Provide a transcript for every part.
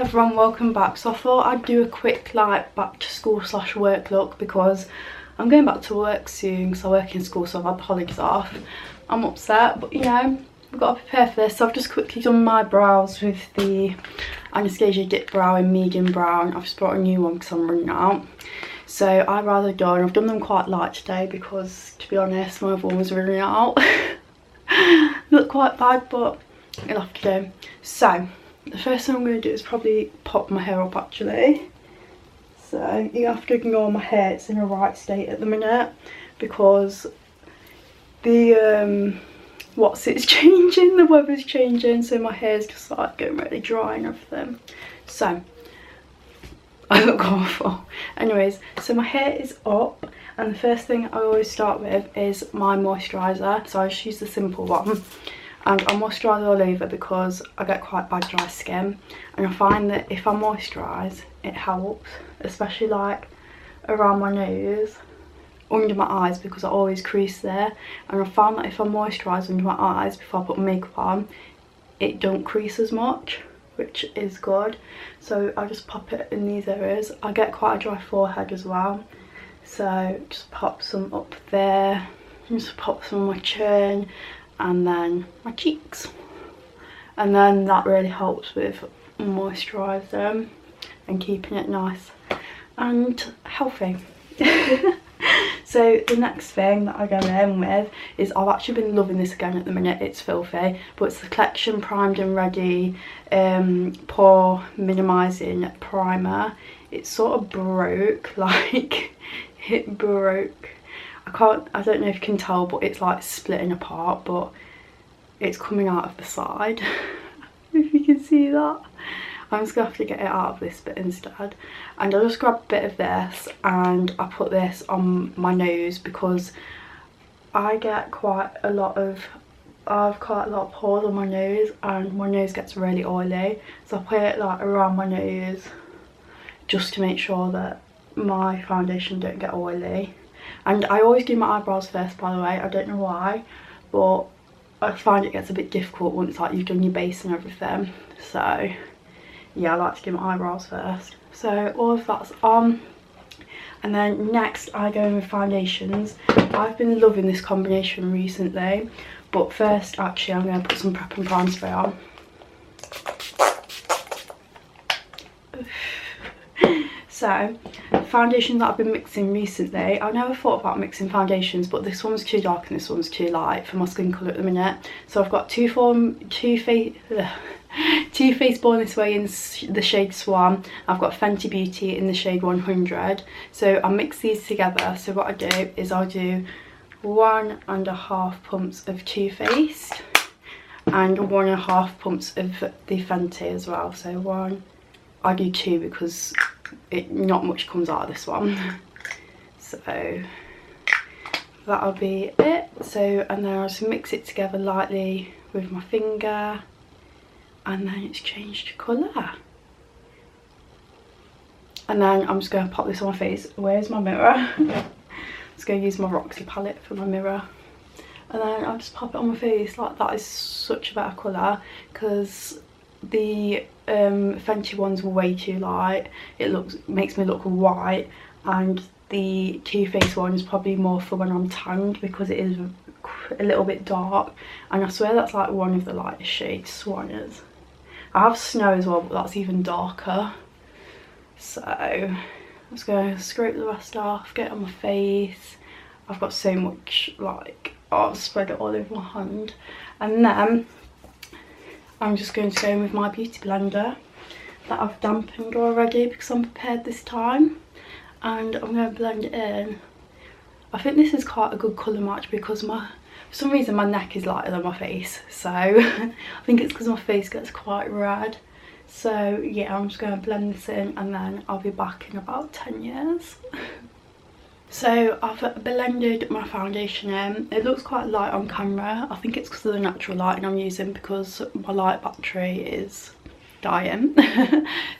everyone, welcome back. So I thought I'd do a quick like back to school / work look because I'm going back to work soon because I work in school, so I've had the holidays off. I'm upset, but you know, I've got to prepare for this. So I've just quickly done my brows with the Anastasia Dip Brow in medium brown. I've just brought a new one because I'm running out. So eyebrows are done. I've done them quite light today because, to be honest, my other one was running out. Look quite bad, but it'll have to do. So the first thing I'm going to do is probably pop my hair up actually. So you have to ignore my hair, it's in a right state at the minute because the it's changing, the weather's changing, so my hair's just like getting really dry and everything. So I look awful. Anyways, so my hair is up and the first thing I always start with is my moisturiser. So I just use the simple one. And I moisturise all over because I get quite bad dry skin, and I find that if I moisturise it helps, especially like around my nose, under my eyes, because I always crease there, and I found that if I moisturise under my eyes before I put makeup on, it don't crease as much, which is good. So I just pop it in these areas. I get quite a dry forehead as well, so just pop some up there, just pop some on my chin and then my cheeks, and then that really helps with moisturising and keeping it nice and healthy. So the next thing that I go in with is, I've actually been loving this again at the minute, it's filthy, but it's the Collection Primed and Ready Pore Minimising Primer. It sort of broke, like it broke. I don't know if you can tell, but it's like splitting apart, but it's coming out of the side. If you can see that. I'm just gonna have to get it out of this bit instead. And I just grabbed a bit of this and I put this on my nose because I get quite a lot of pores on my nose and my nose gets really oily. So I put it like around my nose just to make sure that my foundation don't get oily. And I always do my eyebrows first, by the way. I don't know why, but I find it gets a bit difficult once like you've done your base and everything. So yeah, I like to do my eyebrows first. So all of that's on. And then next I go in with foundations. I've been loving this combination recently, but first actually I'm going to put some Prep and Prime spray on. So, foundations that I've been mixing recently, I never thought about mixing foundations, but this one's too dark and this one's too light for my skin colour at the minute. So I've got Too Faced Born This Way in the shade Swan. I've got Fenty Beauty in the shade 100. So I mix these together. So what I do is I'll do 1.5 pumps of Too Faced and 1.5 pumps of the Fenty as well. So I do 2 because not much comes out of this one. So that'll be it. So, and then I'll just mix it together lightly with my finger, and then it's changed colour. And then I'm just going to pop this on my face. Where's my mirror? I'm just going to use my Roxy palette for my mirror, and then I'll just pop it on my face. Like, that is such a better colour because the Fenty ones were way too light. It makes me look white, and the Too Faced one is probably more for when I'm tanned because it is a little bit dark, and I swear that's like one of the lightest shades, Swan is. I have Snow as well, but that's even darker. So I'm just going to scrape the rest off, get it on my face. I've got so much, like, I'll spread it all over my hand. And then I'm just going to go in with my beauty blender that I've dampened already because I'm prepared this time, and I'm going to blend it in. I think this is quite a good colour match because for some reason my neck is lighter than my face, so I think it's because my face gets quite red. So yeah, I'm just going to blend this in and then I'll be back in about 10 years. So I've blended my foundation in. It looks quite light on camera. I think it's because of the natural lighting I'm using because my light battery is dying.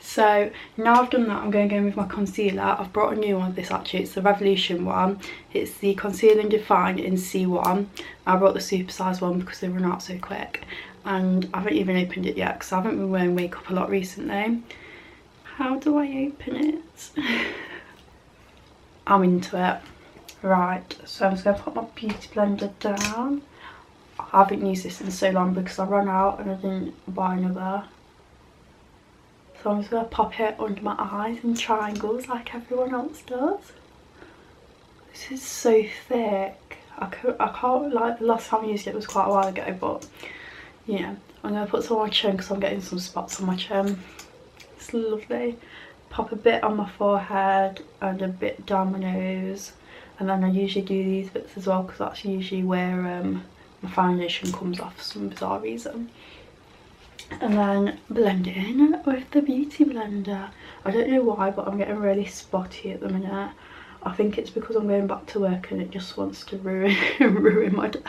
So now I've done that, I'm going to go in with my concealer. I've brought a new one of this actually. It's the Revolution one. It's the Conceal and Define in C1. I brought the supersize one because they run out so quick, and I haven't even opened it yet because I haven't been wearing makeup a lot recently. How do I open it? I'm into it. Right, so I'm just going to put my beauty blender down. I haven't used this in so long because I ran out and I didn't buy another. So I'm just going to pop it under my eyes in triangles like everyone else does. This is so thick. I can't, like, the last time I used it was quite a while ago, but yeah. I'm going to put some on my chin because I'm getting some spots on my chin. It's lovely. Pop a bit on my forehead and a bit down my nose. And then I usually do these bits as well because that's usually where my foundation comes off for some bizarre reason. And then blend it in with the beauty blender. I don't know why, but I'm getting really spotty at the minute. I think it's because I'm going back to work and it just wants to ruin my day.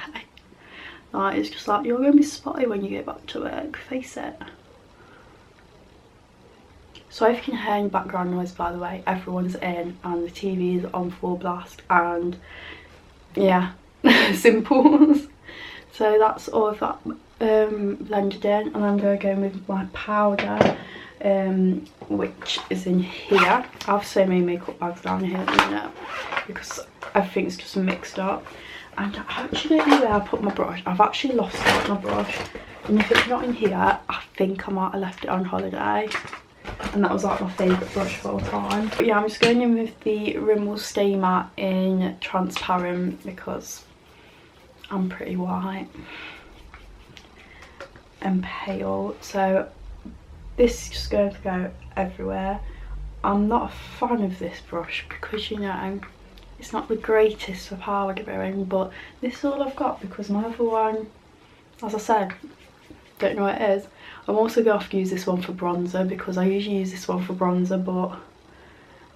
Like, it's just like, you're going to be spotty when you get back to work, face it. So if you can hear any background noise, by the way, everyone's in and the TV is on full blast, and yeah, simple. So that's all of that blended in, and I'm going to go with my powder, which is in here. I have so many makeup bags down here at the minute because everything's just mixed up. And I actually don't know where I put my brush. I've actually lost my brush, and if it's not in here, I think I might have left it on holiday, and that was like my favourite brush of all time. But yeah, I'm just going in with the Rimmel Stay Matte in transparent because I'm pretty white and pale, so this is just going to go everywhere. I'm not a fan of this brush because, you know, it's not the greatest for powder bearing, but this is all I've got because my other one, as I said, don't know what it is. I'm also going to have to use this one for bronzer because I usually use this one for bronzer, but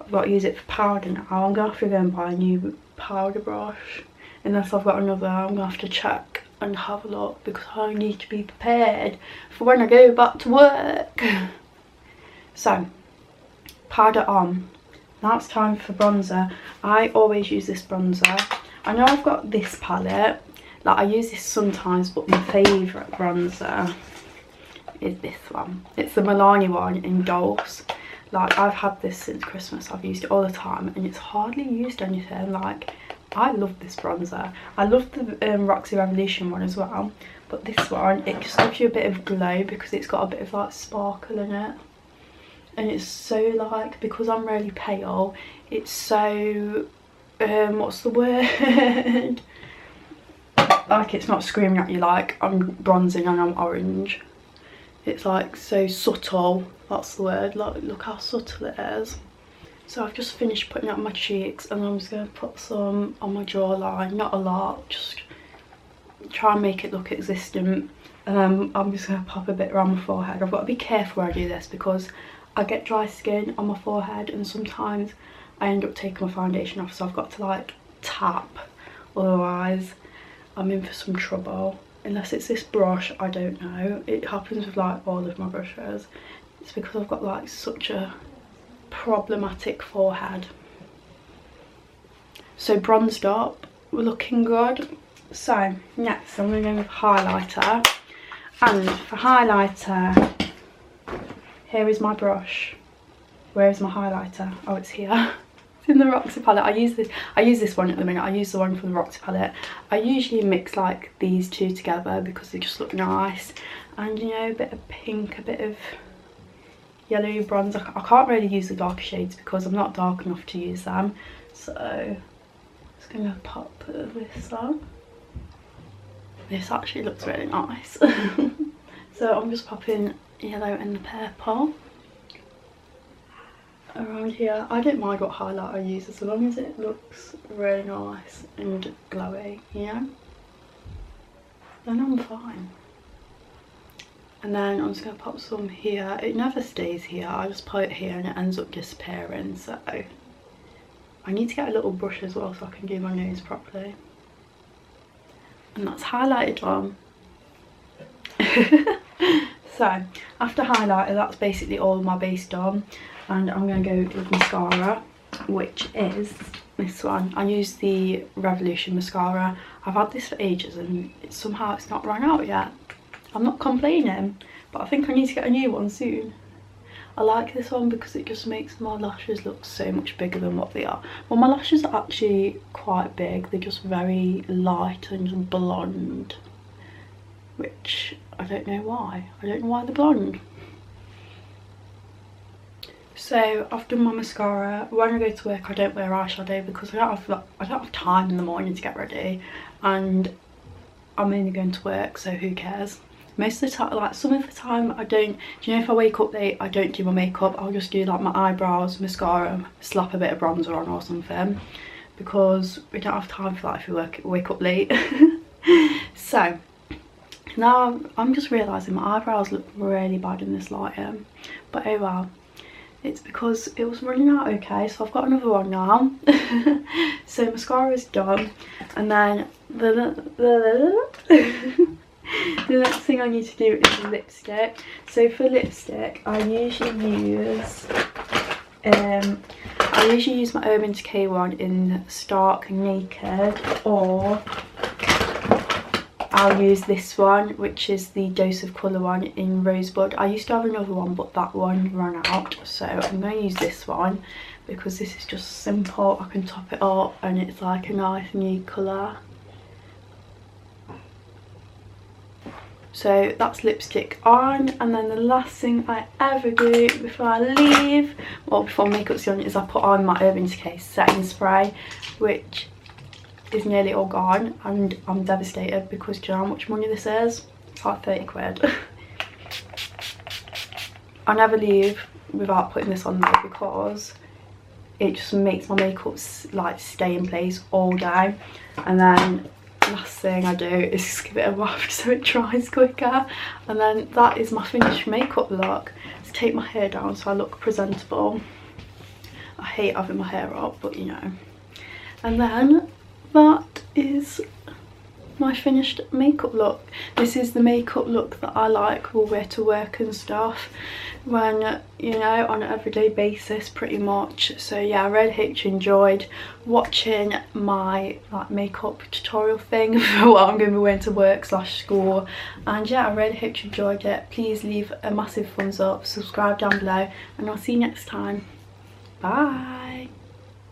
I've got to use it for powder now. I'm going to have to go and buy a new powder brush. Unless I've got another, I'm going to have to check and have a look because I need to be prepared for when I go back to work. So, powder on. Now it's time for bronzer. I always use this bronzer. I know I've got this palette, like I use this sometimes, but my favourite bronzer is this one. It's the Milani one in Dolce. Like, I've had this since Christmas. I've used it all the time and it's hardly used anything. Like, I love this bronzer. I love the Roxy Revolution one as well, but this one, it just gives you a bit of glow because it's got a bit of like sparkle in it. And it's so, like, because I'm really pale, it's so, what's the word? Like, it's not screaming at you like I'm bronzing and I'm orange. It's like so subtle, that's the word. Like, look how subtle it is. So I've just finished putting it on my cheeks and I'm just going to put some on my jawline, not a lot, just try and make it look existent. And then I'm just going to pop a bit around my forehead. I've got to be careful when I do this because I get dry skin on my forehead and sometimes I end up taking my foundation off, so I've got to like tap, otherwise I'm in for some trouble. Unless it's this brush, I don't know. It happens with like all of my brushes. It's because I've got like such a problematic forehead. So bronzed up, we're looking good. So next I'm going to go with highlighter, and for highlighter, here is my brush. Where is my highlighter? Oh, it's here. It's in the Roxy palette. I use this one at the minute. I use the one from the Roxy palette. I usually mix like these two together because they just look nice. And, you know, a bit of pink, a bit of yellowy bronze. I can't really use the darker shades because I'm not dark enough to use them. So I'm just going to pop this on. This actually looks really nice. So I'm just popping yellow and the purple around here. I don't mind what highlight I use as long as it looks really nice and glowy, you know, then I'm fine. And then I'm just going to pop some here. It never stays here, I just put it here and it ends up disappearing, so I need to get a little brush as well so I can do my nose properly. And that's highlighted on. So after highlighter, that's basically all my base done, and I'm going to go with mascara, which is this one. I use the Revolution mascara. I've had this for ages and somehow it's not run out yet. I'm not complaining, but I think I need to get a new one soon. I like this one because it just makes my lashes look so much bigger than what they are. Well, my lashes are actually quite big, they're just very light and blonde, which I don't know why. I don't know why they're blonde. So I've done my mascara. When I go to work I don't wear eyeshadow because I don't have time in the morning to get ready, and I'm only going to work, so who cares. Most of the time, like some of the time I don't, do you know, if I wake up late I don't do my makeup. I'll just do like my eyebrows, mascara, slap a bit of bronzer on or something, because we don't have time for that if we wake up late. So now I'm just realising my eyebrows look really bad in this lighting, but oh well. It's because it was running out okay, so I've got another one now. So mascara is done, and then the next thing I need to do is lipstick. So for lipstick I usually use my Urban Decay one in Stark Naked, or I'll use this one, which is the Dose of Colour one in Rosebud. I used to have another one, but that one ran out, so I'm going to use this one because this is just simple. I can top it up and it's like a nice new colour. So that's lipstick on, and then the last thing I ever do before I leave, well before makeup's done, is I put on my Urban Decay setting spray, which is nearly all gone, and I'm devastated because do you know how much money this is? It's like 30 quid. I never leave without putting this on though, because it just makes my makeup like stay in place all day. And then last thing I do is just give it a waft so it dries quicker, and then that is my finished makeup look. Let's take my hair down so I look presentable. I hate having my hair up, but you know. And then that is my finished makeup look. This is the makeup look that I like will wear to work and stuff when, you know, on an everyday basis pretty much. So yeah, I really hope you enjoyed watching my like makeup tutorial thing for what I'm going to be wearing to work / school, and yeah, I really hope you enjoyed it. Please leave a massive thumbs up, subscribe down below, and I'll see you next time. Bye.